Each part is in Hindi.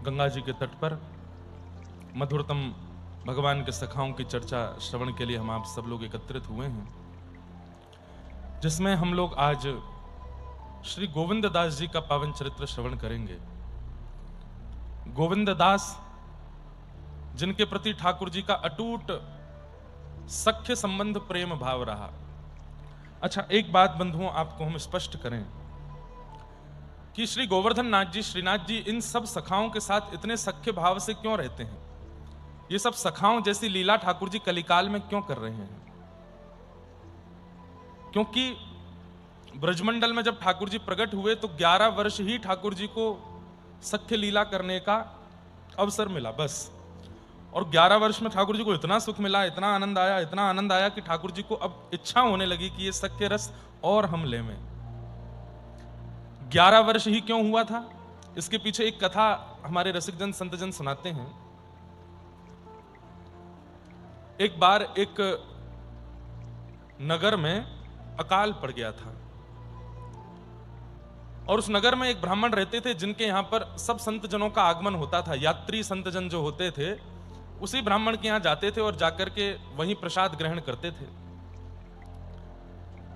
गंगा जी के तट पर मधुरतम भगवान के सखाओं की चर्चा श्रवण के लिए हम आप सब लोग एकत्रित हुए हैं, जिसमें हम लोग आज श्री गोविंद दास जी का पावन चरित्र श्रवण करेंगे। गोविंद दास जिनके प्रति ठाकुर जी का अटूट सख्य संबंध प्रेम भाव रहा। अच्छा, एक बात बंधुओं आपको हम स्पष्ट करें कि श्री गोवर्धन नाथ जी, श्रीनाथ जी इन सब सखाओं के साथ इतने सख्य भाव से क्यों रहते हैं? ये सब सखाओं जैसी लीला ठाकुर जी कलिकाल में क्यों कर रहे हैं? क्योंकि ब्रजमंडल में जब ठाकुर जी प्रकट हुए तो 11 वर्ष ही ठाकुर जी को सख्य लीला करने का अवसर मिला, बस। और 11 वर्ष में ठाकुर जी को इतना सुख मिला, इतना आनंद आया कि ठाकुर जी को अब इच्छा होने लगी कि ये सख्य रस और हम लेवें। 11 वर्ष ही क्यों हुआ था? इसके पीछे एक कथा हमारे रसिकजन संतजन सुनाते हैं। एक बार एक नगर में अकाल पड़ गया था और उस नगर में एक ब्राह्मण रहते थे जिनके यहां पर सब संतजनों का आगमन होता था। यात्री संतजन जो होते थे उसी ब्राह्मण के यहां जाते थे और जाकर के वहीं प्रसाद ग्रहण करते थे।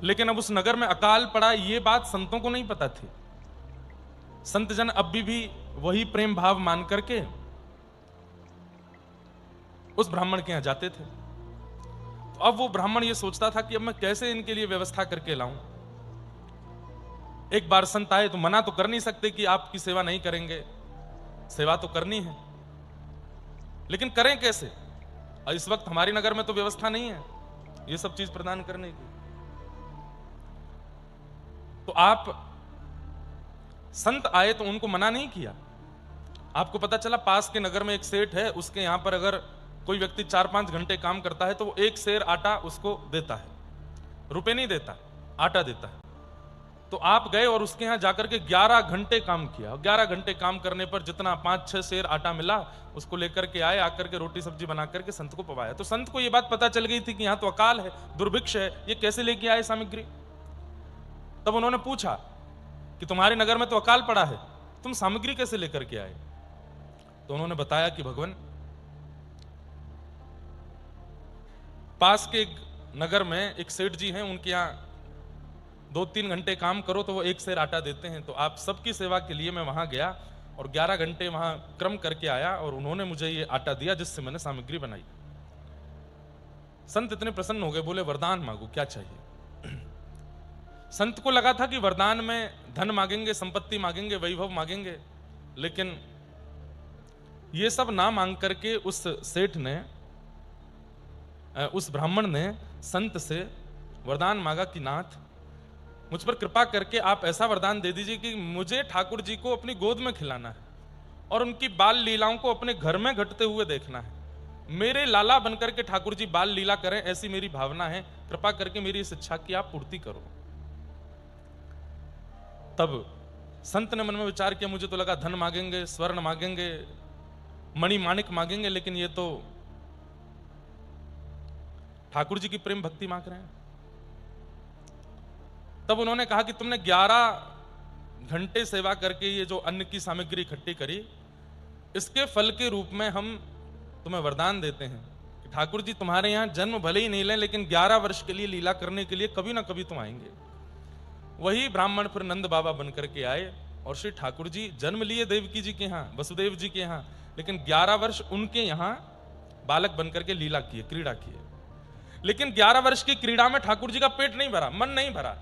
लेकिन अब उस नगर में अकाल पड़ा, ये बात संतों को नहीं पता थी। संतजन अब भी वही प्रेम भाव मान करके उस ब्राह्मण के यहां जाते थे। तो अब वो ब्राह्मण ये सोचता था कि अब मैं कैसे इनके लिए व्यवस्था करके लाऊं। एक बार संत आए तो मना तो कर नहीं सकते कि आपकी सेवा नहीं करेंगे, सेवा तो करनी है, लेकिन करें कैसे? और इस वक्त हमारी नगर में तो व्यवस्था नहीं है ये सब चीज प्रदान करने की। तो आप संत आए तो उनको मना नहीं किया। आपको पता चला पास के नगर में एक सेठ है, उसके यहां पर अगर कोई व्यक्ति 4-5 घंटे काम करता है तो वो 1 सेर आटा उसको देता है, रुपए नहीं देता, आटा देता है। तो आप गए और उसके यहां जाकर के 11 घंटे काम किया। 11 घंटे काम करने पर जितना 5-6 सेर आटा मिला उसको लेकर के आए, आकर के रोटी सब्जी बना करके संत को पवाया। तो संत को यह बात पता चल गई थी कि यहां तो अकाल है, दुर्भिक्ष है, ये कैसे लेके आए सामग्री। तब उन्होंने पूछा कि तुम्हारे नगर में तो अकाल पड़ा है, तुम सामग्री कैसे लेकर के आए? तो उन्होंने बताया कि भगवान, पास के एक नगर में एक सेठ जी हैं, उनके यहां 2-3 घंटे काम करो तो वो 1 सेर आटा देते हैं। तो आप सबकी सेवा के लिए मैं वहां गया और 11 घंटे वहां क्रम करके आया और उन्होंने मुझे ये आटा दिया जिससे मैंने सामग्री बनाई। संत इतने प्रसन्न हो गए, बोले वरदान मांगो, क्या चाहिए? संत को लगा था कि वरदान में धन मांगेंगे, संपत्ति मांगेंगे, वैभव मांगेंगे, लेकिन ये सब ना मांग करके उस सेठ ने, उस ब्राह्मण ने संत से वरदान मांगा कि नाथ, मुझ पर कृपा करके आप ऐसा वरदान दे दीजिए कि मुझे ठाकुर जी को अपनी गोद में खिलाना है और उनकी बाल लीलाओं को अपने घर में घटते हुए देखना है। मेरे लाला बनकर के ठाकुर जी बाल लीला करें, ऐसी मेरी भावना है। कृपा करके मेरी इस इच्छा की आप पूर्ति करो। तब संत ने मन में विचार किया, मुझे तो लगा धन मांगेंगे, स्वर्ण मांगेंगे, मणि माणिक मांगेंगे, लेकिन ये तो ठाकुर जी की प्रेम भक्ति मांग रहे हैं। तब उन्होंने कहा कि तुमने 11 घंटे सेवा करके ये जो अन्न की सामग्री इकट्ठी करी, इसके फल के रूप में हम तुम्हें वरदान देते हैं कि ठाकुर जी तुम्हारे यहां जन्म भले ही नहीं लें, लेकिन 11 वर्ष के लिए लीला करने के लिए कभी ना कभी तुम आएंगे। वही ब्राह्मण फिर नंद बाबा बनकर के आए और श्री ठाकुर जी जन्म लिए देवकी जी के यहां, वसुदेव जी के यहां, लेकिन 11 वर्ष उनके यहां बालक बनकर के लीला किए, क्रीड़ा किए। लेकिन 11 वर्ष की क्रीड़ा में ठाकुर जी का पेट नहीं भरा, मन नहीं भरा।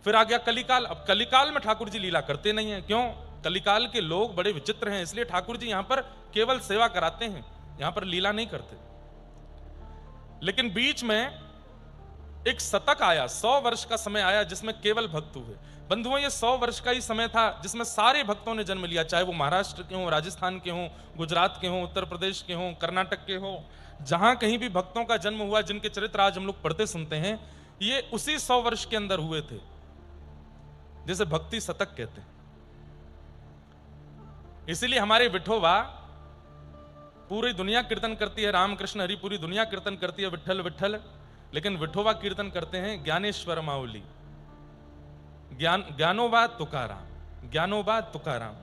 फिर आ गया कलिकाल। अब कलिकाल में ठाकुर जी लीला करते नहीं है। क्यों? कलिकाल के लोग बड़े विचित्र हैं, इसलिए ठाकुर जी यहां पर केवल सेवा कराते हैं, यहां पर लीला नहीं करते। लेकिन बीच में एक शतक आया, 100 वर्ष का समय आया जिसमें केवल भक्त हुए। बंधुओं, ये 100 वर्ष का ही समय था जिसमें सारे भक्तों ने जन्म लिया, चाहे वो महाराष्ट्र के हों, राजस्थान के हों, गुजरात के हों, उत्तर प्रदेश के हों, कर्नाटक के हों, जहां कहीं भी भक्तों का जन्म हुआ, जिनके चरित्र आज हम लोग पढ़ते सुनते हैं, ये उसी 100 वर्ष के अंदर हुए थे, जिसे भक्ति शतक कहते हैं। इसीलिए हमारे विठोबा पूरी दुनिया कीर्तन करती है, रामकृष्ण हरि पूरी दुनिया कीर्तन करती है विठ्ठल विठ्ठल, लेकिन विठोबा कीर्तन करते हैं ज्ञानेश्वर माउली। ज्ञानोबा तुकाराम, ज्ञानोबा तुकाराम।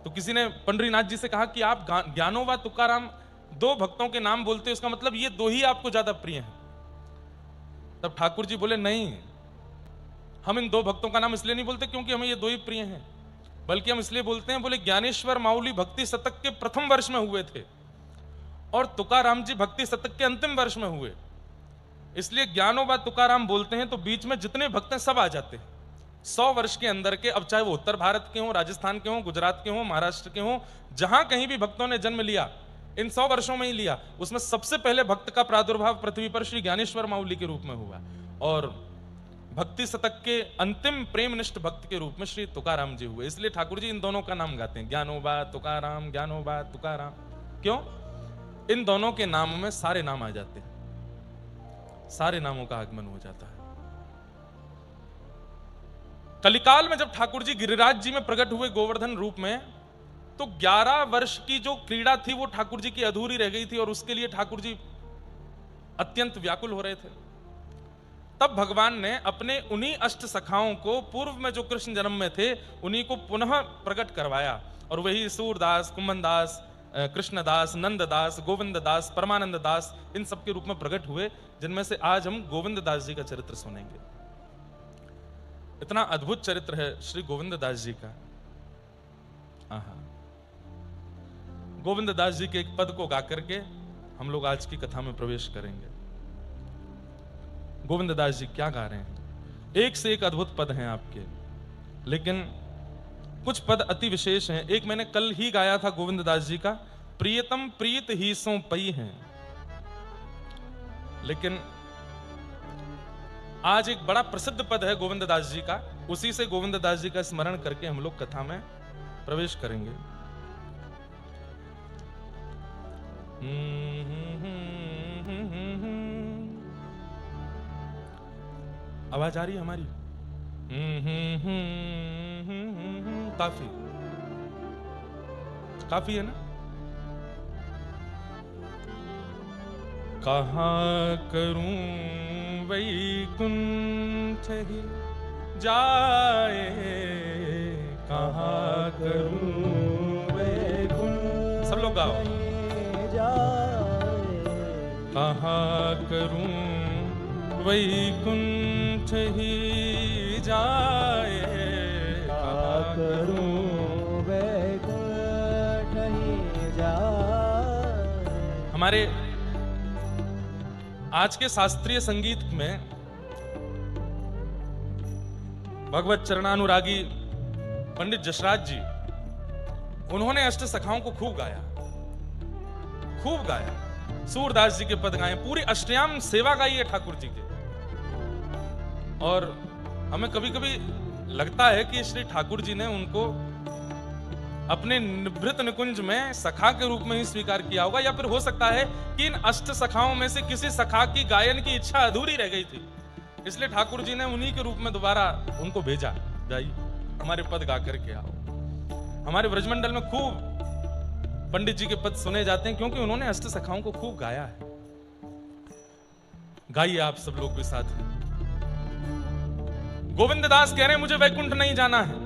तो किसी ने पंडरीनाथ जी से कहा कि आप ज्ञानोबा तुकाराम दो भक्तों के नाम बोलते हो, इसका मतलब ये दो ही आपको ज्यादा प्रिय हैं। तब ठाकुर जी बोले नहीं, हम इन दो भक्तों का नाम इसलिए नहीं बोलते क्योंकि हमें ये दो ही प्रिय हैं, बल्कि हम इसलिए बोलते हैं, बोले ज्ञानेश्वर माउली भक्ति शतक के प्रथम वर्ष में हुए थे और तुकाराम जी भक्ति शतक के अंतिम वर्ष में हुए, इसलिए ज्ञानोबा तुकाराम बोलते हैं। तो बीच में जितने भक्त हैं सब आ जाते हैं 100 वर्ष के अंदर के। अब चाहे वो उत्तर भारत के हों, राजस्थान के हों, गुजरात के हों, महाराष्ट्र के हों, जहां कहीं भी भक्तों ने जन्म लिया इन 100 वर्षों में ही लिया, उसमें सबसे पहले भक्त का प्रादुर्भाव पृथ्वी पर श्री ज्ञानेश्वर माउली के रूप में हुआ और भक्ति शतक के अंतिम प्रेमनिष्ठ भक्त के रूप में श्री तुकाराम जी हुए। इसलिए ठाकुर जी इन दोनों का नाम गाते हैं, ज्ञानोबा तुकाराम, ज्ञानोबा तुकाराम। क्यों? इन दोनों के नाम में सारे नाम आ जाते हैं, सारे नामों का आगमन हो जाता है। कलिकाल में जब ठाकुर जी गिरिराज जी में प्रकट हुए गोवर्धन रूप में, तो 11 वर्ष की जो क्रीड़ा थी वो ठाकुर जी की अधूरी रह गई थी और उसके लिए ठाकुर जी अत्यंत व्याकुल हो रहे थे। तब भगवान ने अपने उन्हीं अष्ट सखाओं को, पूर्व में जो कृष्ण जन्म में थे, उन्हीं को पुनः प्रकट करवाया और वही सूरदास, कुंभनदास, कृष्णदास, नंददास, गोविंददास, परमानंद दास, इन सब के रूप में प्रकट हुए, जिनमें से आज हम गोविंददास जी का चरित्र सुनेंगे। इतना अद्भुत चरित्र है श्री गोविंददास जी का। गोविंददास जी के एक पद को गा करके हम लोग आज की कथा में प्रवेश करेंगे। गोविंददास जी क्या गा रहे हैं? एक से एक अद्भुत पद हैं आपके, लेकिन कुछ पद अति विशेष हैं। एक मैंने कल ही गाया था गोविंददास जी का, प्रियतम प्रीत ही सो पई हैं, लेकिन आज एक बड़ा प्रसिद्ध पद है गोविंददास जी का, उसी से गोविंददास जी का स्मरण करके हम लोग कथा में प्रवेश करेंगे। आवाज आ रही है हमारी? काफी काफी है ना? कहाँ करूं वैकुंठ ही जाए, कहाँ करूं वैकुंठ, सब लोग गाओ, कहाँ करूं वैकुंठ ही जाए, कहाँ करूं वैकुंठ ही जाए। हमारे आज के शास्त्रीय संगीत में भगवत चरणानुरागी पंडित जसराज जी, उन्होंने अष्ट सखाओं को खूब गाया, खूब गाया। सूरदास जी के पद गाए, पूरी अष्टयाम सेवा गाई है ठाकुर जी के। और हमें कभी कभी लगता है कि श्री ठाकुर जी ने उनको अपने निभृत निकुंज में सखा के रूप में ही स्वीकार किया होगा, या फिर हो सकता है कि इन अष्ट सखाओं में से किसी सखा की गायन की इच्छा अधूरी रह गई थी, इसलिए ठाकुर जी ने उन्हीं के रूप में दोबारा उनको भेजा, जाइए हमारे पद गा करके आओ। हमारे ब्रजमंडल में खूब पंडित जी के पद सुने जाते हैं क्योंकि उन्होंने अष्ट सखाओं को खूब गाया है। गाइए आप सब लोग भी साथ ही। गोविंददास कह रहे हैं मुझे वैकुंठ नहीं जाना है,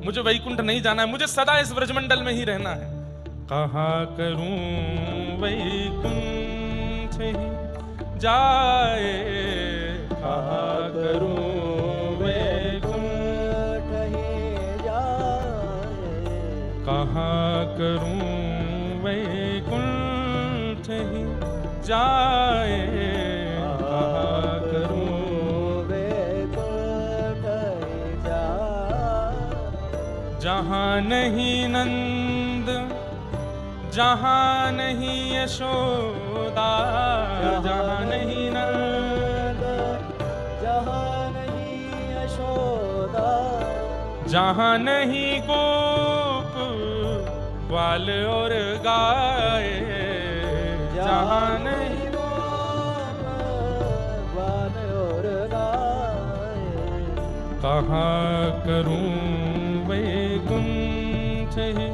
मुझे वैकुंठ नहीं जाना है, मुझे सदा इस ब्रजमंडल में ही रहना है। कहाँ करूं वैकुंठ ही जाए, कहाँ करूं वैकुंठ ही जाए, कहाँ करूं वैकुंठ ही जाए, कहाँ करूं वैकुंठ ही जाए। जहाँ नहीं नंद, जहाँ नहीं यशोदा, जहाँ नहीं नंद, जहाँ नहीं यशोदा, जहाँ नहीं गोप ग्वाल और गाय, जहाँ नहीं गोप ग्वाल और गाय, कहाँ करूं वैकुंठ ही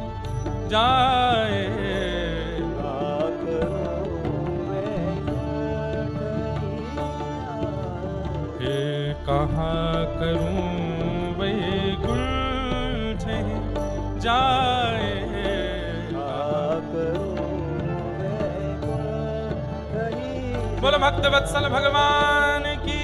जाए, कहाँ करूं भक्त वत्सल भगवान की।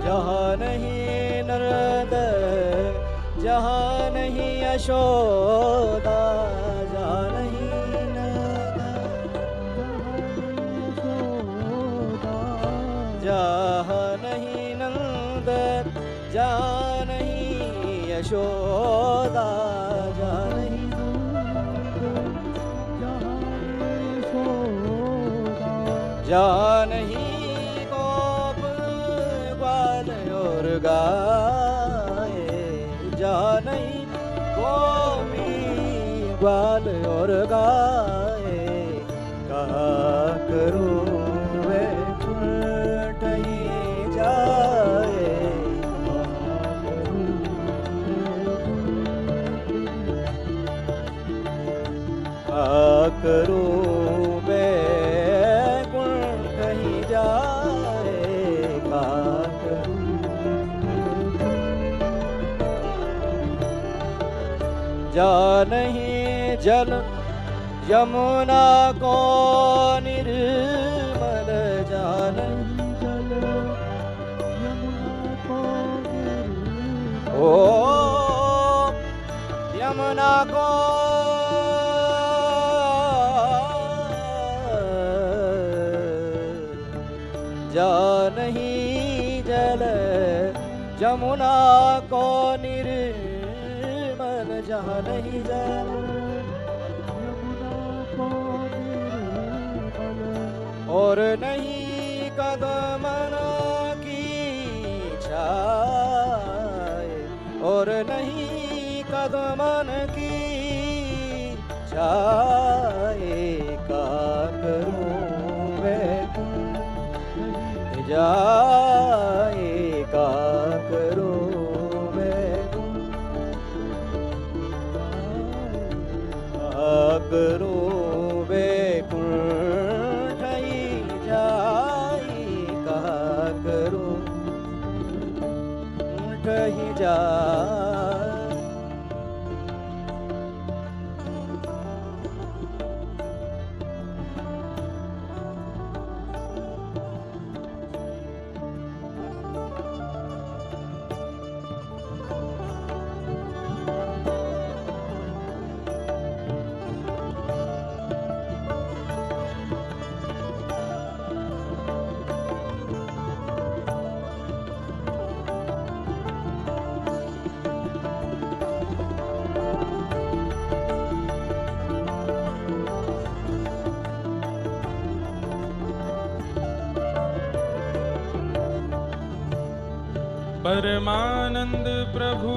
जहाँ नहीं नरद जहाँ नहीं यशोदा, जहाँ नहीं नरद जहाँ नहीं नंद, जहाँ नहीं यशोदा, जहाँ नहीं जहाँ नहीं गोप ग्वाल और गाय, जहाँ नहीं गोपी ग्वाल और गाय, कहा करूँ वैकुंठ ही जाए, कहा करूँ जा नहीं जल यमुना को निर्मल, जा नहीं जल यमुना को निर्मल, ओ यमुना को जा नहीं जल यमुना को निर्मल, जहाँ नहीं जल यमुना को निर्मल, और नहीं कदमन की छाए, और नहीं कदमन की छाए, का करूँ वैकुंठ जाए, का करूँ करूँ वैकुंठ ही जाए, कहा करूँ वैकुंठ ही जाए। परमानंद प्रभु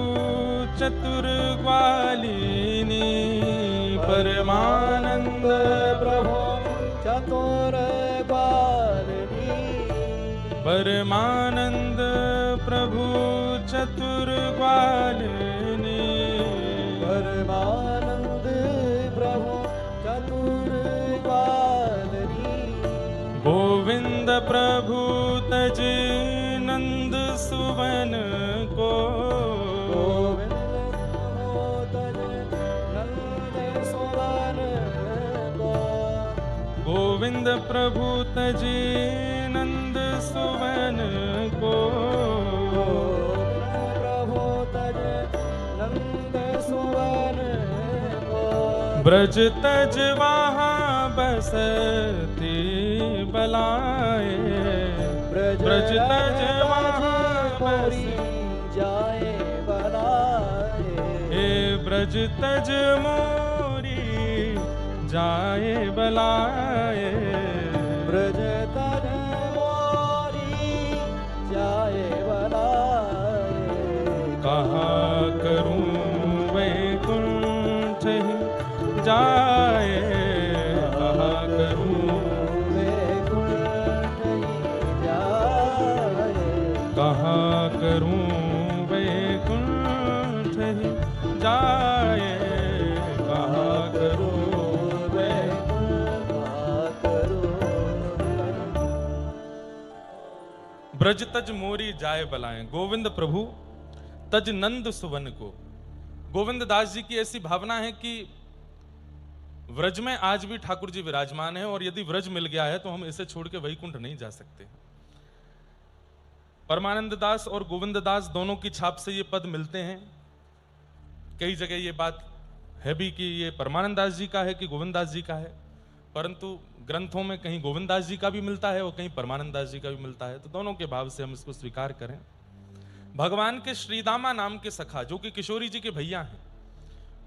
चतुर ग्वालिनी, परमानंद प्रभु चतुर ग्वालिनी, परमानंद प्रभु चतुर ग्वालिनी, परमानंद प्रभु चतुर ग्वालिनी, गोविंद प्रभु तज नंद सुवन को, गोविंद तज नंद सुवन को, गोविंद प्रभु तज नंद सुवन को, ब्रज तज वहाँ बसती बलाए, ब्रज तज वहाँ मोरी बस जाए बनाए। हे ब्रज तज मोरी जाए बलाए, ब्रज तज मोरी जाए बनाए। कहाँ करूं वैकुंठ ही जाए, कहाँ करूं वैकुंठ ही जाए। कहाँ करूं वैकुंठ ही जाए, कहाँ करूं ब्रज तज मोरी जाए बलाएं। गोविंद प्रभु तज नंद सुवन को। गोविंद दास जी की ऐसी भावना है कि व्रज में आज भी ठाकुर जी विराजमान है, और यदि व्रज मिल गया है तो हम इसे छोड़ के वैकुंठ नहीं जा सकते। परमानंद दास और गोविंद दास दोनों की छाप से ये पद मिलते हैं। कई जगह ये बात है भी कि ये परमानंद दास जी का है कि गोविंद दास जी का है, परंतु ग्रंथों में कहीं गोविंद दास जी का भी मिलता है और कहीं परमानंद दास जी का भी मिलता है, तो दोनों के भाव से हम इसको स्वीकार करें। भगवान के श्रीदामा नाम के सखा, जो कि किशोरी जी के भैया हैं,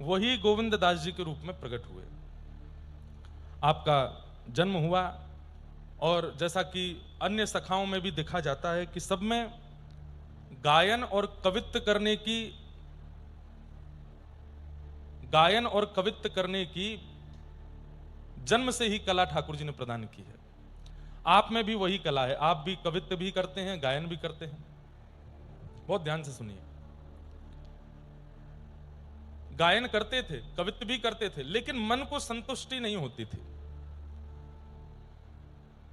वही गोविंद दास जी के रूप में प्रकट हुए। आपका जन्म हुआ, और जैसा कि अन्य सखाओं में भी देखा जाता है कि सब में गायन और कवित्व करने की जन्म से ही कला ठाकुर जी ने प्रदान की है। आप में भी वही कला है, आप भी कवित्व भी करते हैं, गायन भी करते हैं। बहुत ध्यान से सुनिए। गायन करते थे, कवित्व भी करते थे, लेकिन मन को संतुष्टि नहीं होती थी।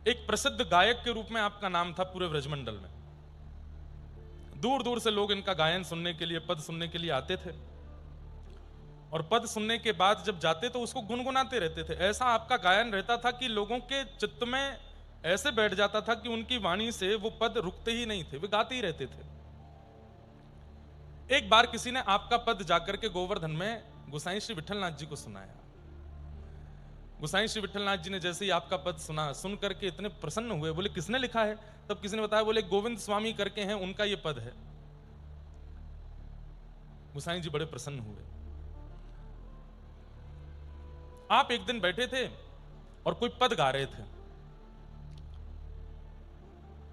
एक प्रसिद्ध गायक के रूप में आपका नाम था पूरे ब्रजमंडल में। दूर दूर से लोग इनका गायन सुनने के लिए, पद सुनने के लिए आते थे, और पद सुनने के बाद जब जाते तो उसको गुनगुनाते रहते थे। ऐसा आपका गायन रहता था कि लोगों के चित्त में ऐसे बैठ जाता था कि उनकी वाणी से वो पद रुकते ही नहीं थे, वे गाते ही रहते थे। एक बार किसी ने आपका पद जाकर के गोवर्धन में गोसाई श्री विठलनाथ जी को सुनाया। गोसाई श्री विठलनाथ जी ने जैसे ही आपका पद सुना, सुन करके इतने प्रसन्न हुए, बोले किसने लिखा है? तब किसी ने बताया, बोले गोविंद स्वामी करके हैं, उनका ये पद है। गोसाई जी बड़े प्रसन्न हुए। आप एक दिन बैठे थे और कोई पद गा रहे थे,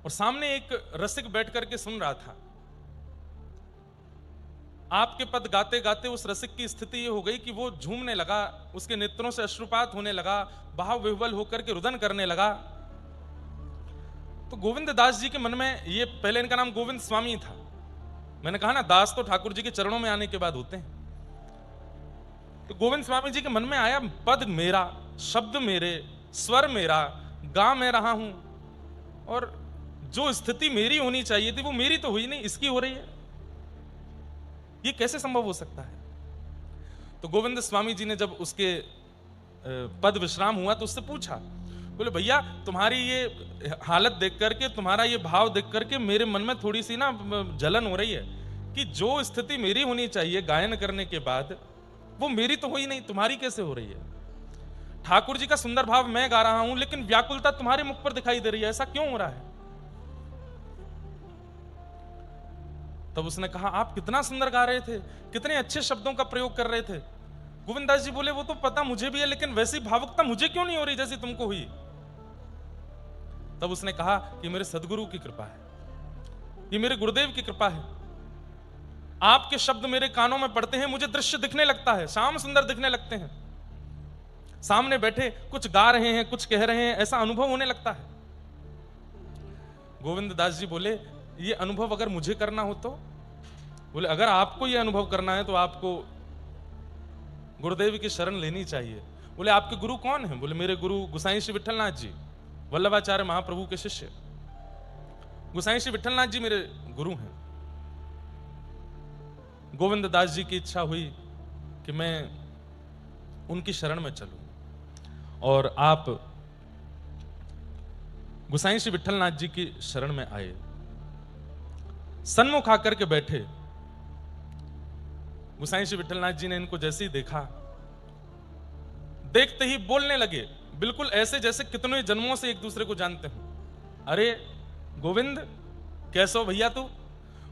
और सामने एक रसिक बैठ करके सुन रहा था। आपके पद गाते गाते उस रसिक की स्थिति ये हो गई कि वो झूमने लगा, उसके नेत्रों से अश्रुपात होने लगा, भाव विह्वल होकर के रुदन करने लगा। तो गोविंद दास जी के मन में, ये पहले इनका नाम गोविंद स्वामी था, मैंने कहा ना दास तो ठाकुर जी के चरणों में आने के बाद होते हैं। तो गोविंद स्वामी जी के मन में आया, पद मेरा, शब्द मेरे, स्वर मेरा, गा मैं रहा हूं, और जो स्थिति मेरी होनी चाहिए थी वो मेरी तो हुई नहीं, इसकी हो रही है। ये कैसे संभव हो सकता है? तो गोविंद स्वामी जी ने जब उसके पद विश्राम हुआ तो उससे पूछा, बोले भैया तुम्हारी ये हालत देख करके, तुम्हारा ये भाव देख करके मेरे मन में थोड़ी सी ना जलन हो रही है कि जो स्थिति मेरी होनी चाहिए गायन करने के बाद, वो मेरी तो हुई नहीं, तुम्हारी कैसे हो रही है? ठाकुर जी का सुंदर भाव मैं गा रहा हूं, लेकिन व्याकुलता तुम्हारे मुख पर दिखाई दे रही है, ऐसा क्यों हो रहा है? तब उसने कहा, आप कितना सुंदर गा रहे थे, कितने अच्छे शब्दों का प्रयोग कर रहे थे। गोविंद दास जी बोले, वो तो पता मुझे भी है, लेकिन वैसी भावुकता मुझे क्यों नहीं हो रही जैसी तुमको हुई? तब उसने कहा कि मेरे सदगुरु की कृपा है, ये मेरे गुरुदेव की कृपा है। आपके शब्द मेरे कानों में पड़ते हैं, मुझे दृश्य दिखने लगता है, श्याम सुंदर दिखने लगते हैं, सामने बैठे कुछ गा रहे हैं, कुछ कह रहे हैं, ऐसा अनुभव होने लगता है। गोविंद दास जी बोले, ये अनुभव अगर मुझे करना हो तो? बोले अगर आपको ये अनुभव करना है तो आपको गुरुदेव की शरण लेनी चाहिए। बोले आपके गुरु कौन है? बोले मेरे गुरु गोसाई श्री विठलनाथ जी, वल्लभाचार्य महाप्रभु के शिष्य। गोसाई श्री विठलनाथ जी मेरे गुरु हैं। गोविंद दास जी की इच्छा हुई कि मैं उनकी शरण में चलूं, और आप गोसाई श्री विठलनाथ जी की शरण में आए, सन्मुख आकर के बैठे। गोसाई श्री विठलनाथ जी ने इनको जैसे ही देखा देखते ही बोलने लगे, बिल्कुल ऐसे जैसे कितने जन्मों से एक दूसरे को जानते हो। अरे गोविंद, कैसे हो भैया तू?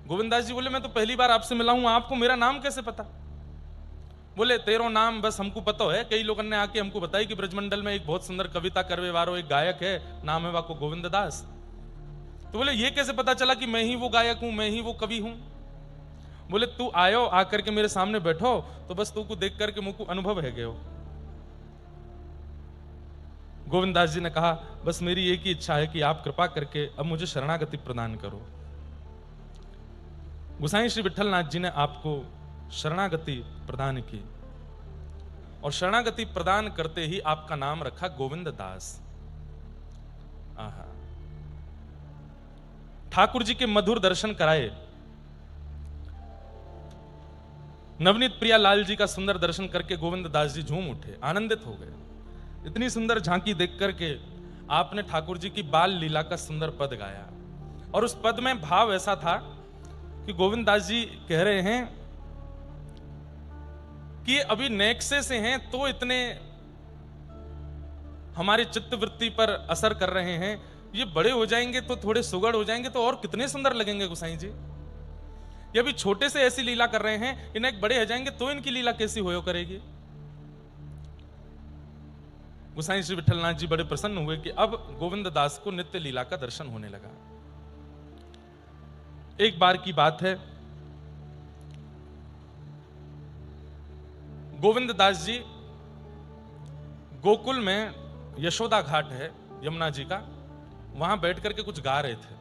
गोविंददास जी बोले, मैं तो पहली बार आपसे मिला हूं, आपको मेरा नाम कैसे पता? बोले, तेरो नाम बस हमको पता है, कई लोगों ने आके हमको बताई कि ब्रजमंडल में एक बहुत सुंदर कविता करवे वारो एक गायक है, नाम है वाको गोविंद दास। तो बोले, ये कैसे पता चला कि मैं ही वो गायक हूं, मैं ही वो कवि हूं? बोले, तू आयो, आकर के मेरे सामने बैठो, तो बस तू को देख करके मुझको अनुभव है गयो। गोविंददास जी ने कहा, बस मेरी एक ही इच्छा है कि आप कृपा करके अब मुझे शरणागति प्रदान करो। गोसाई श्री विठलनाथ जी ने आपको शरणागति प्रदान की और शरणागति प्रदान करते ही आपका नाम रखा गोविंद दास। आहा, ठाकुर जी के मधुर दर्शन कराए, नवनीत प्रिया लाल जी का सुंदर दर्शन करके गोविंद दास जी झूम उठे, आनंदित हो गए। इतनी सुंदर झांकी देख करके आपने ठाकुर जी की बाल लीला का सुंदर पद गाया और उस पद में भाव ऐसा था कि गोविंद दास जी कह रहे हैं कि अभी नेक्से से हैं तो इतने हमारे चित्तवृत्ति पर असर कर रहे हैं, ये बड़े हो जाएंगे तो थोड़े सुगड़ हो जाएंगे तो और कितने सुंदर लगेंगे गोसाई जी। ये अभी छोटे से ऐसी लीला कर रहे हैं, इन्हें एक बड़े हो जाएंगे तो इनकी लीला कैसी होयो करेगी। गोसाई श्री विठलनाथ जी बड़े प्रसन्न हुए कि अब गोविंद दास को नित्य लीला का दर्शन होने लगा। एक बार की बात है, गोविंद दास जी गोकुल में यशोदा घाट है यमुना जी का, वहां बैठ करके कुछ गा रहे थे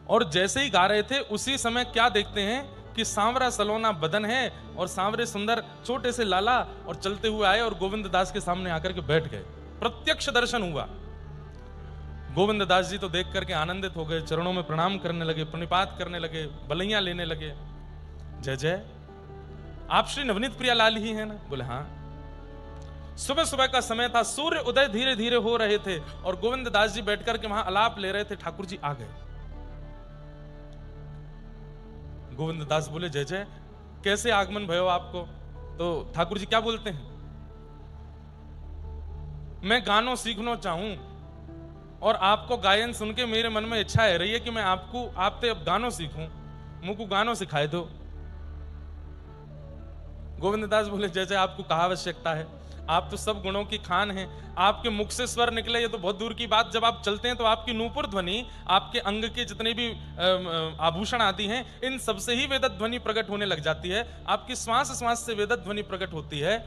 और जैसे ही गा रहे थे उसी समय क्या देखते हैं कि सांवरा सलोना बदन है और सांवरे सुंदर छोटे से लाला और चलते हुए आए और गोविंद दास के सामने आकर के बैठ गए। प्रत्यक्ष दर्शन हुआ। गोविंद दास जी तो देख करके आनंदित हो गए, चरणों में प्रणाम करने लगे, प्रणिपात करने लगे, बलैया लेने लगे। जय जय, आप श्री नवनीत प्रिया लाल ही हैं ना? बोले हाँ। सुबह सुबह का समय था, सूर्य उदय धीरे धीरे हो रहे थे और गोविंद दास जी बैठ करके वहां आलाप ले रहे थे। ठाकुर जी आ गए। गोविंद दास बोले, जय जय, कैसे आगमन भयो आपको? तो ठाकुर जी क्या बोलते हैं, मैं गानों सीखना चाहूं और आपको गायन सुन के मेरे मन में इच्छा है रही है कि मैं आपसे अब गानों सीखूं, मुझको गानों सिखाए दो। गोविंद दास बोले, जय जय, आपको कहाँ आवश्यकता है, आप तो सब गुणों की खान हैं, आपके मुख से स्वर निकले ये तो बहुत दूर की बात, जब आप चलते हैं तो आपकी नूपुर ध्वनि, आपके अंग के जितने भी आभूषण आदि हैं, इन सबसे ही वेद ध्वनि प्रकट होने लग जाती है, आपकी श्वास श्वास से वेद ध्वनि प्रकट होती है,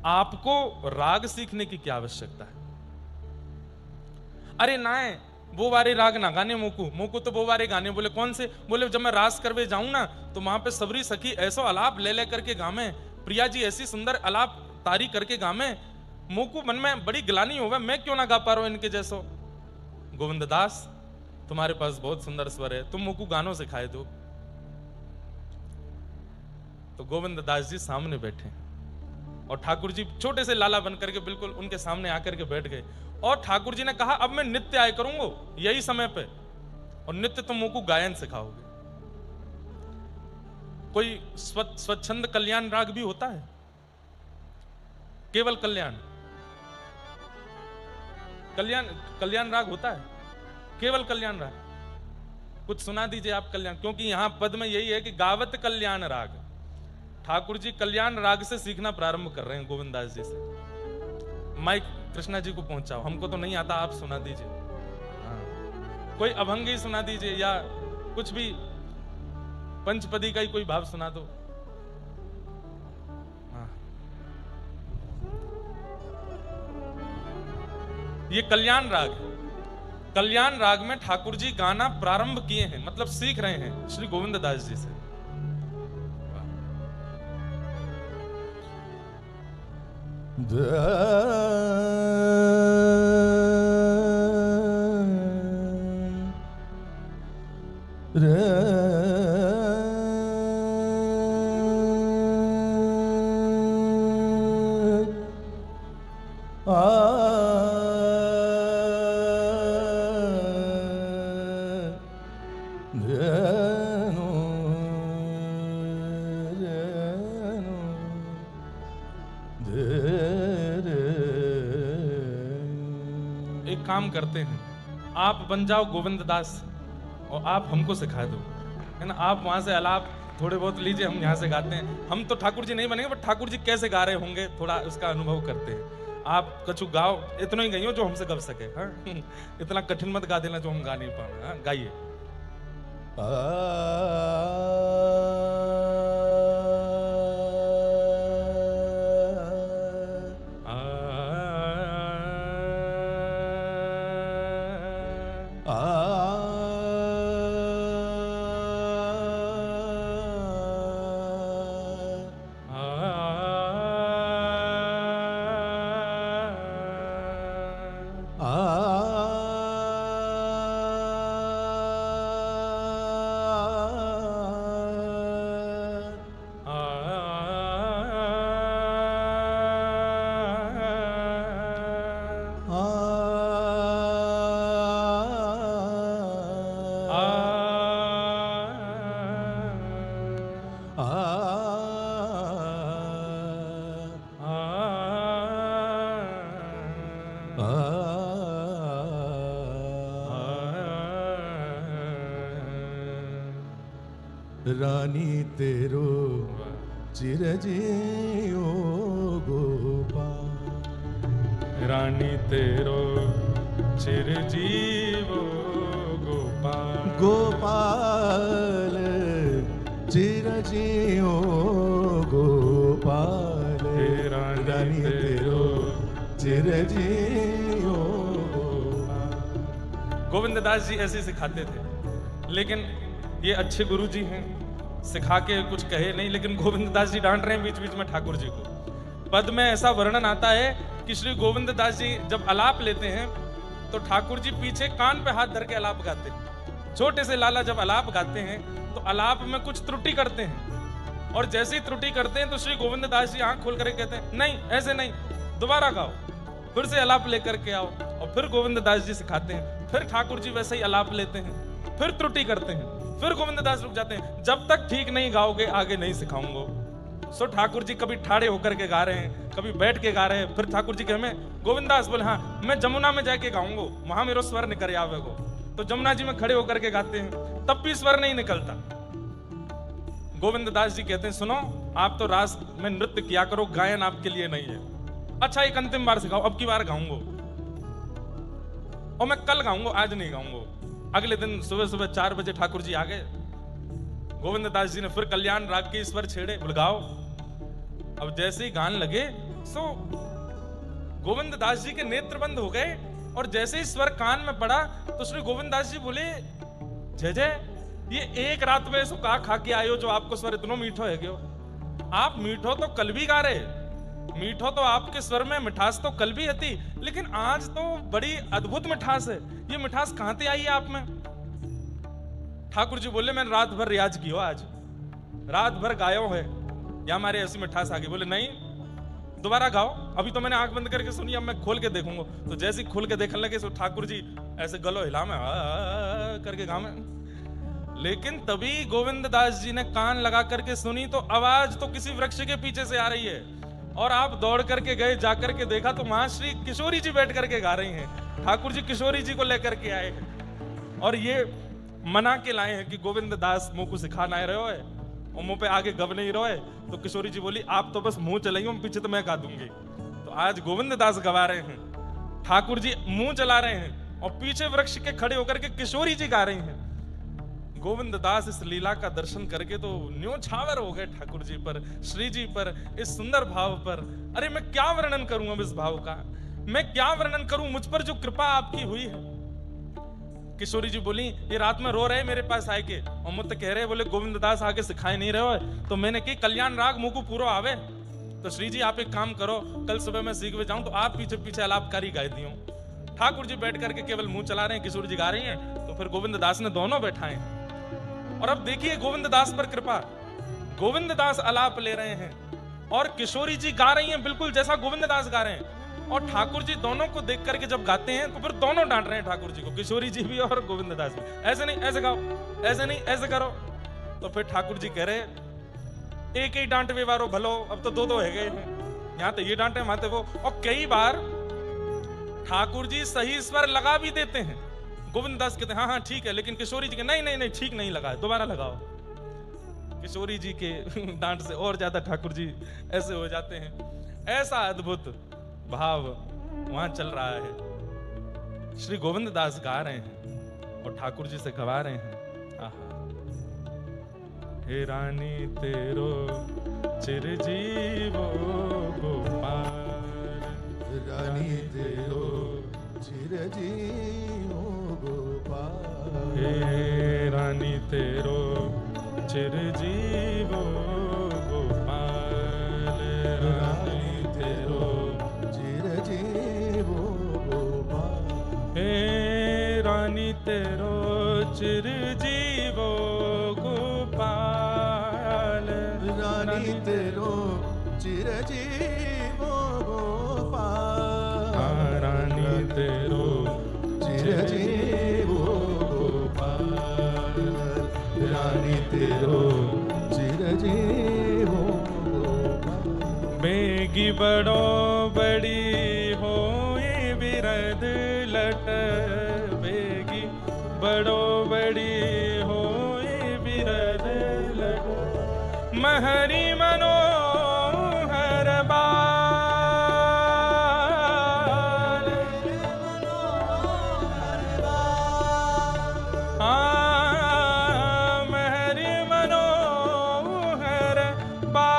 आपको राग सीखने की क्या आवश्यकता है? अरे ना, वो वारे राग ना गाने मोकू तो वो वारे गाने। बोले कौन से? बोले जब मैं रास करवे जाऊं ना तो वहां पे सबरी सखी ऐसो अलाप ले करके गामे, प्रिया जी ऐसी सुंदर अलाप तारी करके गामे, मोकू मन में बड़ी गिलानी होवे, मैं क्यों ना गा पा रहा हूं इनके जैसो। गोविंद दास, तुम्हारे पास बहुत सुंदर स्वर है, तुम मोकू गानों सिखाए दो। तो गोविंद दास जी सामने बैठे और ठाकुर जी छोटे से लाला बन करके बिल्कुल उनके सामने आकर के बैठ गए और ठाकुर जी ने कहा, अब मैं नित्य आया करूंगा यही समय पे और नित्य तुम मुझको गायन सिखाओगे। कोई स्वच्छंद कल्याण राग भी होता है, केवल कल्याण राग होता है, केवल कल्याण राग। कुछ सुना दीजिए आप कल्याण, क्योंकि यहां पद में यही है कि गावत कल्याण राग। ठाकुर जी कल्याण राग से सीखना प्रारंभ कर रहे हैं गोविंद दास जी से। माइक कृष्णा जी को पहुंचाओ, हमको तो नहीं आता, आप सुना दीजिए। हाँ। कोई अभंग ही सुना दीजिए या कुछ भी पंचपदी का ही कोई भाव सुना दो। हाँ। ये कल्याण राग है। कल्याण राग में ठाकुर जी गाना प्रारंभ किए हैं, मतलब सीख रहे हैं श्री गोविंद दास जी से। Yeah. काम करते हैं, आप बन जाओ गोविंद दास और आप हमको सिखा दो, है ना। आप वहां से आलाप थोड़े बहुत लीजिए, हम यहाँ से गाते हैं। हम तो ठाकुर जी नहीं बनेंगे, बट ठाकुर जी कैसे गा रहे होंगे थोड़ा उसका अनुभव करते हैं। आप कछु गाओ, इतना ही गाइयो जो हमसे गा सके। हाँ इतना कठिन मत गा देना जो हम गा नहीं पाए। हाँ गाइए। रानी तेरो चिरजियो गोपाल, रानी तेरो चिरजीवो गोपाल, गोपाल चिरजियो गोपाल, रानी तेरो चिरजियो गोपाल। गोविंद दास जी ऐसे सिखाते थे, लेकिन ये अच्छे गुरु जी हैं, सिखा के कुछ कहे नहीं, लेकिन गोविंद दास जी डांट रहे हैं बीच बीच में ठाकुर जी को। पद में ऐसा वर्णन आता है कि श्री गोविंद दास जी जब आलाप लेते हैं तो ठाकुर जी पीछे कान पे हाथ धर के आलाप गाते हैं। छोटे से लाला जब आलाप गाते हैं तो आलाप में कुछ त्रुटि करते हैं, और जैसे ही त्रुटि करते हैं तो श्री गोविंद दास जी आंख खोल करके कहते हैं नहीं ऐसे नहीं, दोबारा गाओ, फिर से आलाप लेकर के आओ। और फिर गोविंद दास जी सिखाते हैं, फिर ठाकुर जी वैसे ही आलाप लेते हैं, फिर त्रुटि करते हैं, फिर गोविंद दास रुक जाते हैं, जब तक ठीक नहीं गाओगे आगे नहीं सिखाऊंगा। सो ठाकुर जी कभी ठाड़े होकर के गा रहे हैं, कभी बैठ के गा रहे हैं। फिर ठाकुर जी कहे मैं गोविंद दास बोले हाँ मैं जमुना में जाके गाऊंगा, वहां मेरा स्वर निकल आवेगो। तो जमुना जी में खड़े होकर के गाते हैं, तब भी स्वर नहीं निकलता। गोविंद दास जी कहते हैं सुनो, आप तो रास में नृत्य किया करो, गायन आपके लिए नहीं है। अच्छा एक अंतिम बार सिखाओ, अब की बार गाऊंगा, और मैं कल गाऊंगा, आज नहीं गाऊंगा। अगले दिन सुबह सुबह 4 बजे ठाकुर जी आ गए। गोविंद दास जी ने फिर कल्याण राग के स्वर छेड़े, बुलगाओ। अब जैसे ही गान लगे सो गोविंद दास जी के नेत्र बंद हो गए, और जैसे ही स्वर कान में पड़ा तो श्री गोविंद दास जी बोले जय जय, ये एक रात में सो का खा के आयो जो आपको स्वर इतना मीठो है क्यों? आप मीठो तो कल भी गा रहे, मीठो तो आपके स्वर में मिठास तो कल भी थी, लेकिन आज तो बड़ी अद्भुत मिठास है। ये मिठास कहां से आई है आप में? ठाकुर जी बोले मैंने रात भर रियाज की हो, आज रात भर गायो है, या हमारे ऐसी मिठास आ गई। बोले नहीं दोबारा गाओ, अभी तो मैंने आंख बंद करके सुनी, अब मैं खोल के देखूंगा। तो जैसे ही खोल के देखने लगे तो ठाकुर जी ऐसे गलो हिला में करके गा में। लेकिन तभी गोविंद दास जी ने कान लगा करके सुनी तो आवाज तो किसी वृक्ष के पीछे से आ रही है, और आप दौड़ करके गए, जाकर के देखा तो वहां श्री किशोरी जी बैठ करके गा रही हैं। ठाकुर जी किशोरी जी को लेकर के आए हैं, और ये मना के लाए हैं कि गोविंद दास मुंह को सिखा ना रहे हो है, और मुंह पे आगे गब नहीं रहे। तो किशोरी जी बोली आप तो बस मुंह चलाइयो, पीछे तो मैं गा दूंगी। तो आज गोविंद दास गवा रहे हैं, ठाकुर जी मुंह चला रहे हैं, और पीछे वृक्ष के खड़े होकर के किशोरी जी गा रही हैं। गोविंद दास इस लीला का दर्शन करके तो न्योछावर हो गए ठाकुर जी पर, श्री जी पर, इस सुंदर भाव पर। अरे मैं क्या वर्णन करूं अब इस भाव का, मैं क्या वर्णन करूं, मुझ पर जो कृपा आपकी हुई है। किशोरी जी बोली ये रात में रो रहे मेरे पास आए के, और मुझसे कह रहे बोले गोविंद दास आगे सिखाए नहीं रहे हो। तो मैंने की कल्याण राग मुंह को पूरा आवे, तो श्री जी आप एक काम करो, कल सुबह मैं सीख जाऊं तो आप पीछे पीछे अलापकारी गाय दियो। ठाकुर जी बैठ करके केवल मुंह चला रहे हैं, किशोरी जी गा रही हैं, तो फिर गोविंद दास ने दोनों बैठाए। और अब देखिए गोविंद दास पर कृपा, गोविंद दास आलाप ले रहे हैं और किशोरी जी गा रही हैं बिल्कुल जैसा गोविंद दास गा रहे हैं। और ठाकुर जी दोनों को देख करके जब गाते हैं तो फिर दोनों डांट रहे हैं ठाकुर जी को, किशोरी जी भी और गोविंद दास भी। ऐसे नहीं ऐसे गाओ, ऐसे नहीं ऐसे करो। तो फिर ठाकुर जी कह रहे एक ही डांट वे वारो भलो, अब तो दो है गए हैं, यहाँ तो ये डांटे वहां तो वो। और कई बार ठाकुर जी सही स्वर लगा भी देते हैं। गोविंद दास कहते हैं हाँ हाँ ठीक है, लेकिन किशोरी जी के नहीं नहीं नहीं ठीक नहीं लगा है, दोबारा लगाओ। किशोरी जी के डांट से और ज्यादा ठाकुर जी ऐसे हो जाते हैं। ऐसा अद्भुत भाव वहां चल रहा है। श्री गोविंद दास गा रहे हैं और ठाकुर जी से गवा रहे हैं। आहा, हे रानी तेरो चिरजीवो गोपाल, रानी तेरो चिरजीवो गोपाल, हे रानी तेरो चिरजीवो गोपाल, रानी तेरो चिरजीवो गोपाल, हे रानी तेरो चिरजीवो गोपाल, रानी तेरो चिरजीवो गोपाल, रानी तेरो चिरजीवो गोपाल, रानी तेरो चिरजीवो गोपाल। बेगी बड़ो बड़ी हो ये बिरद लट, बेगी बड़ो बड़ी हो ये बिरद लट, महरी मनोहर बाल, महरी मनोहर बाल,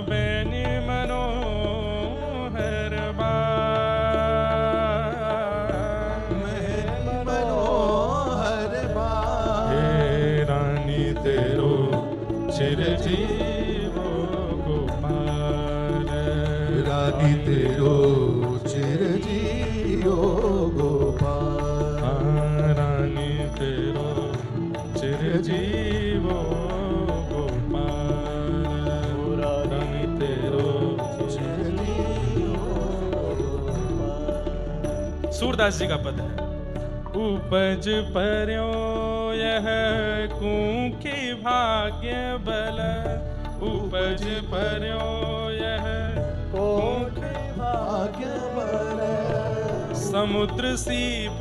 बेनी मनोहर बाल, मनोहर बाल, हे रानी तेरो चिरजीवो गोपाल, रानी तेरो चिरजीवो गोपाल, रानी तेरो चिरजीवो गोपाल, रानी तेरो चिरजीवो गोपाल। सूरदास जी का पद है। उपज पर्यो यह कूखी भाग्य बल, उपज पर्यो यह कोटि भाग्य बल, समुद्र सीप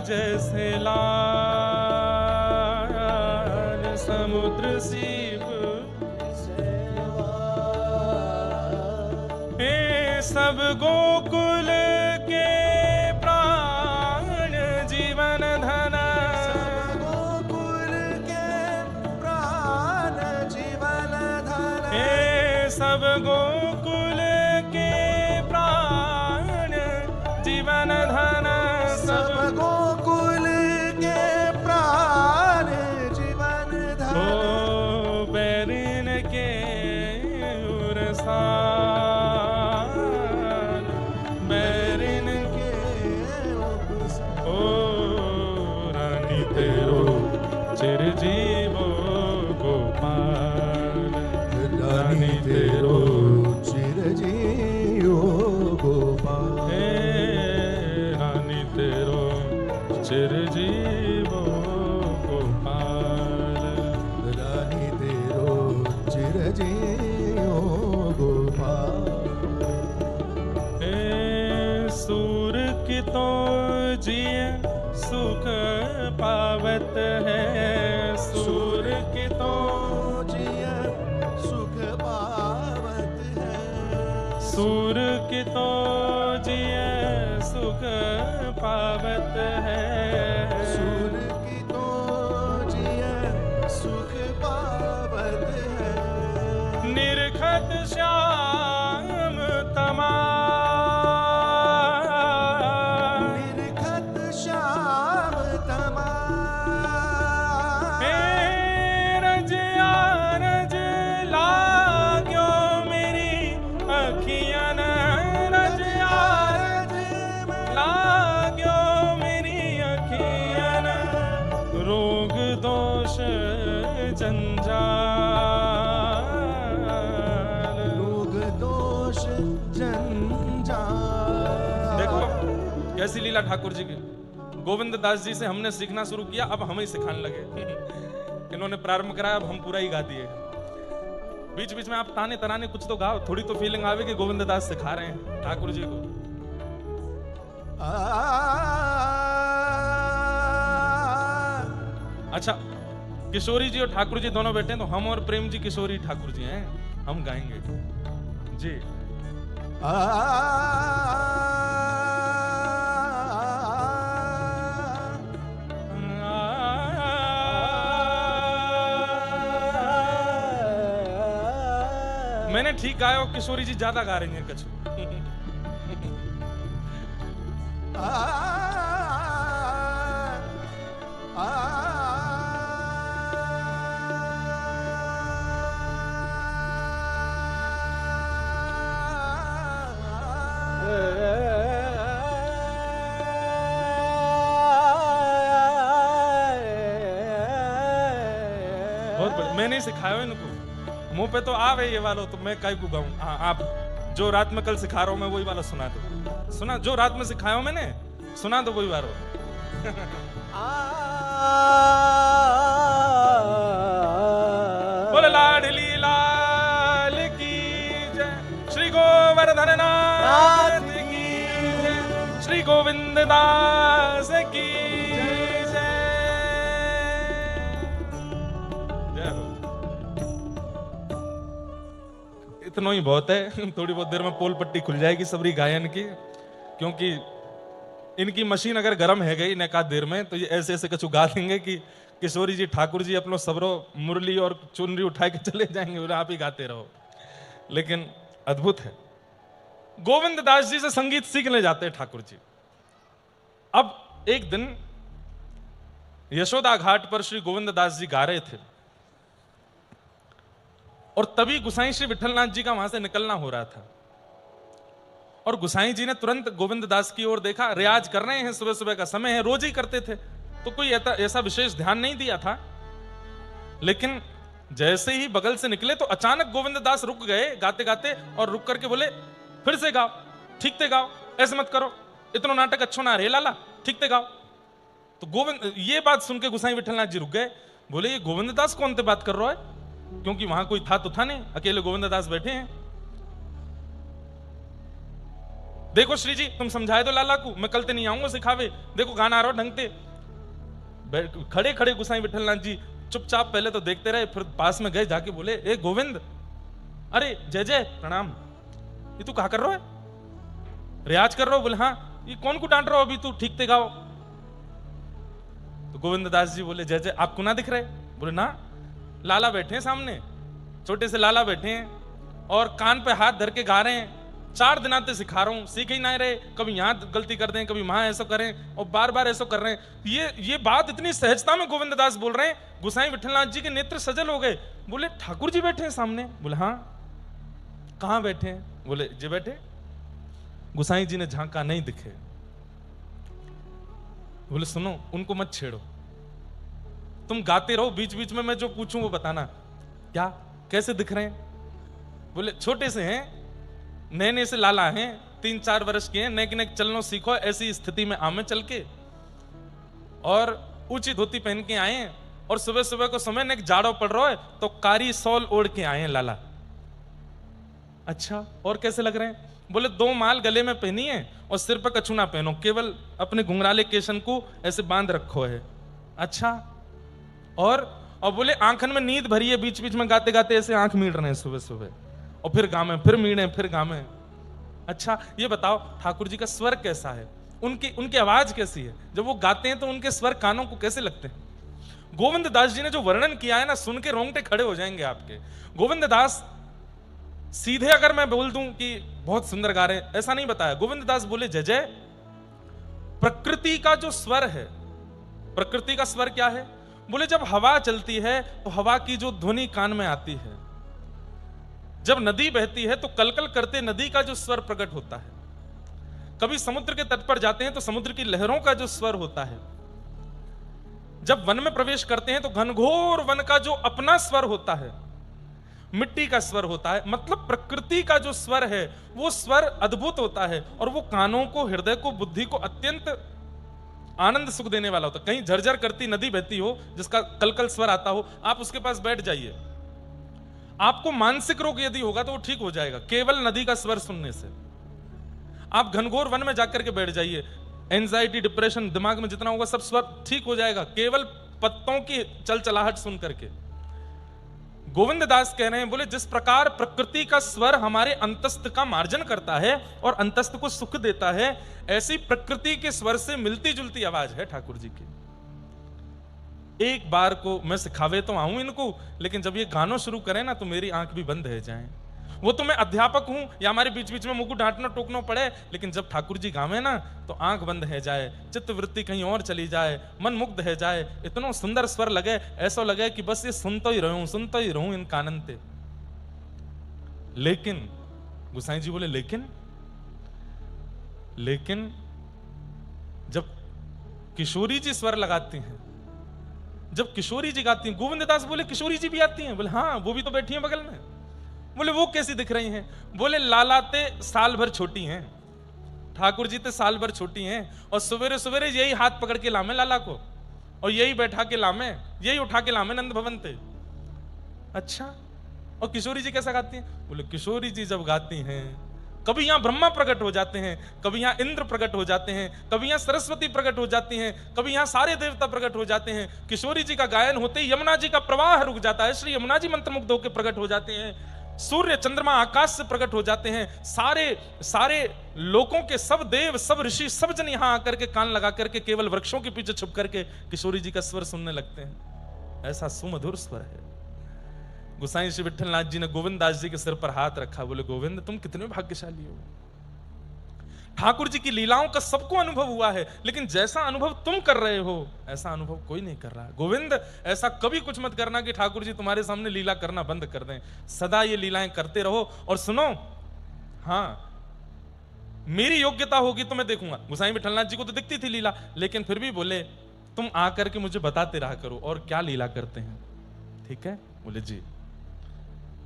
जैसे लाल, समुद्र सीप हे सब गोकुल के प्राण जीवन धन, गोकुल के प्राण जीवन धन, हे सब गोकुल के प्राण जीवन धन, सब गोकुल के प्राण जीवन धन, ओ बैरिन के उरसान, बैरिन के ओ रानी तेरो चिरजीवो गोपाल, रानी तेरो चिरजीवो गोपाल, हे रानी तेरो चिरजीवो गोपाल, रानी तेरो चिरजीवो गोपाल। हे सूर की तो जिय सुख पावत है, सूर की तो जिय सुख पावत है, सूर की तो जिय सुख पावत है, सूर की तो जिय सुख पावत है, निरखत श्याम तमाम, निरखत श्याम तमाम, हे रजिया रज लाग्यो मेरी अखियन, रजिया रज लाग्यो मेरी अखियन, रोग दोष जंजाल, रोग दोष जंजाल। देखो कैसी लीला ठाकुर जी की। गोविंद दास जी से हमने सीखना शुरू किया, अब हम ही सिखाने लगे। इन्होंने प्रारंभ कराया, अब हम पूरा ही गा दिए। बीच बीच में आप ताने तराने कुछ तो गाओ, थोड़ी तो फीलिंग आवे कि गोविंद दास सिखा रहे हैं ठाकुर जी को। अच्छा, किशोरी जी और ठाकुर जी दोनों बैठे हैं, तो हम और प्रेम जी किशोरी ठाकुर जी हैं, हम गाएंगे जी। मैंने ठीक गाया और किशोरी जी ज्यादा गा रही हैं कछु। बहुत बढ़िया, मैंने ही सिखाया इनको, मुंह पे तो आवे ये वाला, तो मैं काय को गाऊं। हाँ, आप जो रात में कल सिखा रहा हूं मैं वही वाला सुना दो। सुना जो रात में सिखाया हूं मैंने, सुना दो वही वाला। बोले लाडली लाल की जय, श्री गोवर्धन नाथ की जय, श्री गोविंद दास की जय। जय हो। इतना ही बहुत है, थोड़ी बहुत देर में पोल पट्टी खुल जाएगी सबरी गायन की, क्योंकि इनकी मशीन अगर गर्म है गई एक आध देर में तो ये ऐसे ऐसे कछु गा देंगे कि किशोरी जी ठाकुर जी अपनो सबरो मुरली और चुनरी उठा के चले जाएंगे, बोले आप ही गाते रहो। लेकिन अद्भुत है, गोविंद दास जी से संगीत सीखने जाते हैं ठाकुर जी। अब एक दिन यशोदा घाट पर श्री गोविंद दास जी गा रहे थे और तभी गुसाई श्री विठलनाथ जी का वहां से निकलना हो रहा था, और गुसाई जी ने तुरंत गोविंद दास की ओर देखा। रियाज कर रहे हैं, सुबह सुबह का समय है, रोज ही करते थे, तो कोई ऐसा विशेष ध्यान नहीं दिया था। लेकिन जैसे ही बगल से निकले तो अचानक गोविंद दास रुक गए गाते गाते, और रुक करके बोले फिर से गाओ, ठीक से गाओ, ऐसे मत करो, इतना नाटक अच्छो ना रे लाला, ठीक से गाओ। तो गोविंद ये बात सुन के गुसाई विठलनाथ जी रुक गए, बोले ये गोविंद दास कौन से बात कर रहा है, क्योंकि वहां कोई था तो था नहीं, अकेले गोविंद दास बैठे हैं। देखो श्री जी तुम समझाए दो लाला को, मैं कल ते नहीं आऊंगा सिखावे, देखो गाना आ रहा ढंग से। खड़े खड़े गुसाई विठलनाथ जी चुपचाप पहले तो देखते रहे, फिर पास में गए, जाके बोले ए गोविंद, अरे जय जय प्रणाम, ये तू कहा कर रहा है, रियाज कर रहा हो? बोले हाँ। ये कौन को डांट रहा हो अभी तू, ठीक से गाओ। तो गोविंद दास जी बोले जय जय, आपको ना दिख रहे? बोले ना, लाला बैठे हैं सामने, छोटे से लाला बैठे हैं और कान पे हाथ धर के गा रहे हैं, 4 दिन आते सिखा रहा हूं, सीख ही ना रहे, कभी यहां गलती कर दें, कभी वहां ऐसा करें, और बार बार ऐसा कर रहे हैं। ये बात इतनी सहजता में गोविंद दास बोल रहे हैं, गुसाई विठलनाथ जी के नेत्र सजल हो गए। बोले ठाकुर जी बैठे हैं सामने? बोले हाँ। कहां बैठे हैं? बोले जी बैठे। गुसाई जी ने झांका, नहीं दिखे। बोले सुनो, उनको मत छेड़ो, तुम गाते रहो, बीच बीच में मैं जो पूछूं वो बताना। क्या, कैसे दिख रहे हैं? बोले छोटे से हैं, नए नए से लाला हैं, 3-4 वर्ष के हैं, नेक नेक चलनो सीखो, ऐसी स्थिति में आमे चल के, और ऊंची धोती पहन के आए हैं, और सुबह सुबह को समय नेक जाड़ो पड़ रहा है तो कारी सॉल ओढ़ के आए हैं लाला। अच्छा, और कैसे लग रहे हैं? बोले 2 माल गले में पहनी है और सिर पर कछु ना पहनो, केवल अपने घुंघराले केशन को ऐसे बांध रखो है। अच्छा, और बोले आंखन में नींद भरी है, बीच बीच में गाते गाते ऐसे आंख मीड़ रहे हैं सुबह सुबह, और फिर गामे, फिर मीड़े, फिर गामे। अच्छा ये बताओ ठाकुर जी का स्वर कैसा है, उनकी आवाज कैसी है? जब वो गाते हैं तो उनके स्वर कानों को कैसे लगते हैं? गोविंद दास जी ने जो वर्णन किया है ना, सुन के रोंगटे खड़े हो जाएंगे आपके। गोविंद दास सीधे अगर मैं बोल दूं कि बहुत सुंदर गा रहे हैं, ऐसा नहीं बताया। गोविंद दास बोले जय जय, प्रकृति का जो स्वर है, प्रकृति का स्वर क्या है? बोले जब हवा चलती है तो हवा की जो ध्वनि कान में आती है, जब नदी बहती है तो कलकल करते नदी का जो स्वर प्रकट होता है, कभी समुद्र के तट पर जाते हैं तो समुद्र की लहरों का जो स्वर होता है, जब वन में प्रवेश करते हैं तो घनघोर वन का जो अपना स्वर होता है, मिट्टी का स्वर होता है। मतलब प्रकृति का जो स्वर है वो स्वर अद्भुत होता है, और वो कानों को, हृदय को, बुद्धि को अत्यंत आनंद सुख देने वाला होता है। कहीं झरझर करती नदी बहती हो, जिसका कलकल स्वर आता हो, आप उसके पास बैठ जाइए, आपको मानसिक रोग यदि होगा तो वो ठीक हो जाएगा केवल नदी का स्वर सुनने से। आप घनघोर वन में जाकर के बैठ जाइए, एंजाइटी, डिप्रेशन, दिमाग में जितना होगा सब स्वर ठीक हो जाएगा केवल पत्तों की चलचलाहट सुन करके। गोविंद दास कह रहे हैं, बोले जिस प्रकार प्रकृति का स्वर हमारे अंतस्थ का मार्जन करता है और अंतस्थ को सुख देता है, ऐसी प्रकृति के स्वर से मिलती जुलती आवाज है ठाकुर जी की। एक बार को मैं सिखावे तो आऊं इनको, लेकिन जब ये गानों शुरू करें ना तो मेरी आंख भी बंद है जाए। वो तो मैं अध्यापक हूं या हमारे बीच बीच में मुझको डांटना टोकना पड़े, लेकिन जब ठाकुर जी गावे ना तो आंख बंद है जाए, चित्त वृत्ति कहीं और चली जाए, मन मुग्ध है जाए, इतना सुंदर स्वर लगे, ऐसा लगे कि बस ये सुनता ही रहूं इन काननते। लेकिन गुसाई जी बोले लेकिन जब किशोरी जी स्वर लगाती हैं, जब किशोरी जी गाती हैं, गोविंद दास बोले किशोरी जी भी आती हैं? बोले हाँ, वो भी तो बैठी हैं बगल में। बोले वो कैसी दिख रही हैं? बोले लालाते साल भर छोटी हैं, ठाकुर जी ते साल भर छोटी हैं, और सवेरे सवेरे यही हाथ पकड़ के लामे लाला को, और यही बैठा के लामे, यही उठा के लामे नंद भवन ते। अच्छा, और किशोरी जी कैसा गाती हैं? बोले किशोरी जी जब गाती हैं, कभी यहां ब्रह्मा प्रकट हो जाते हैं, कभी यहां इंद्र प्रकट हो जाते हैं, कभी यहां सरस्वती प्रकट हो जाती हैं, कभी यहां सारे देवता प्रकट हो जाते हैं। किशोरी जी का गायन होते ही यमुना जी का प्रवाह रुक जाता है, श्री यमुना जी मंत्रमुग्ध होकर प्रकट हो जाते हैं, सूर्य चंद्रमा आकाश से प्रकट हो जाते हैं, सारे लोकों के सब देव, सब ऋषि, सब जन यहां आकर के कान लगा करके केवल वृक्षों के पीछे छुप करके किशोरी जी का स्वर सुनने लगते हैं। ऐसा सुमधुर स्वर है। गोसाई श्री विठलनाथ जी ने गोविंद दास जी के सिर पर हाथ रखा, बोले गोविंद तुम कितने भाग्यशाली हो। ठाकुर जी की लीलाओं का सबको अनुभव हुआ है, लेकिन जैसा अनुभव तुम कर रहे हो ऐसा अनुभव कोई नहीं कर रहा। गोविंद ऐसा कभी कुछ मत करना कि ठाकुर जी तुम्हारे सामने लीला करना बंद कर दें, सदा ये लीलाएं करते रहो। और सुनो, हाँ मेरी योग्यता होगी तो मैं देखूंगा। गोसाई विठलनाथ जी को तो दिखती थी लीला, लेकिन फिर भी बोले तुम आकर के मुझे बताते रहा करो और क्या लीला करते हैं, ठीक है? बोले जी।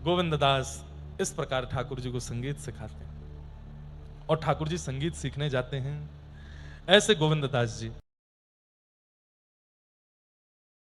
गोविंद दास इस प्रकार ठाकुर जी को संगीत सिखाते हैं और ठाकुर जी संगीत सीखने जाते हैं। ऐसे गोविंद दास जी